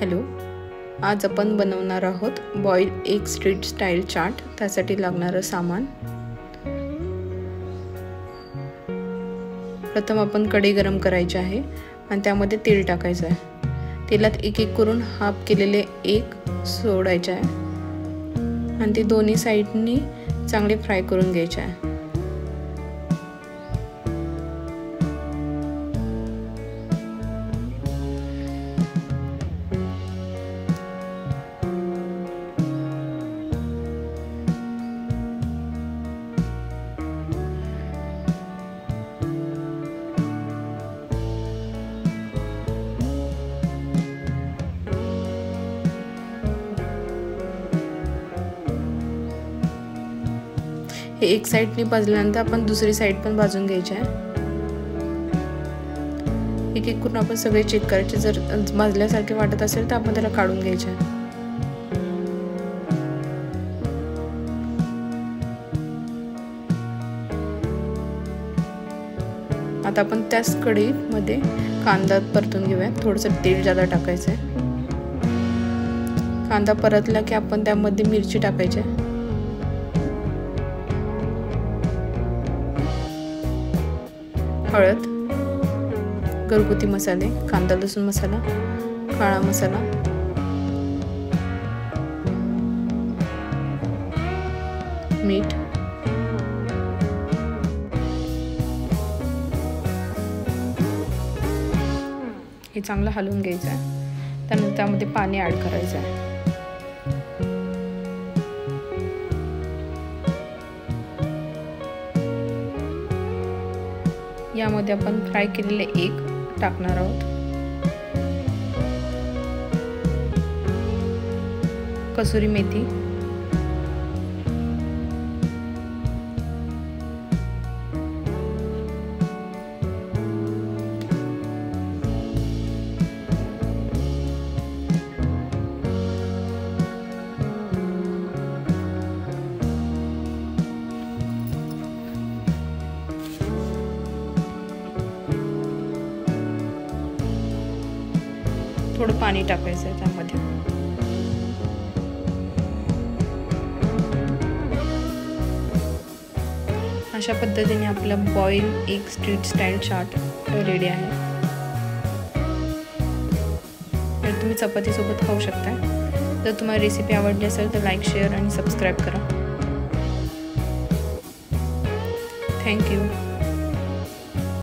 Hello, आज आपण बनवणार आहोत बॉईल एग स्ट्रीट स्टाईल चाट। त्यासाठी लागणारं सामान, प्रथम आपण कढई गरम करायची आहे आणि त्यामध्ये तेल टाकायचं आहे। तेलात एक एक करून हाफ केलेले एग सोडायचे आहे आणि ते दोन्ही साइडनी चांगले फ्राय करून घ्यायचे आहे। हे एक साइडने भाजल्यानंतर आपण दुसरी साइड पण भाजून घ्यायची आहे। एक एक करून आपण सगळे चेक करायचे, जर भाजल्यासारखे वाटत असेल तर आपण त्याला काढून घ्यायचे आहे। आता आपण त्याच कढईमध्ये कांदा परतून घेऊया। थोडंसं तेल जादा टाकायचं आहे। कांदा परतला की आपण त्यामध्ये मिरची टाकायची आहे, हळद, घरगुती मसाले, कांदा लसूण मसाला, काळा मसाला, मीठ, हे चांगलं हलवून घ्यायचं आहे। त्यानंतर त्यामध्ये पाणी ऍड करायचं आहे। यामध्ये आपण फ्राय केलेले एग टाकणार आहोत। कसुरी मेथी, थोडं पाणी टाकायचं आहे त्यामध्ये। अशा पद्धतीने आपला बॉईल एग स्ट्रीट स्टाईल चाट रेडी आहे। तर तुम्ही चपाती सोबत खाऊ शकता। जर तुम्हाला रेसिपी आवडली असेल तर लाईक, शेअर आणि सबस्क्राईब करा। थँक्यू।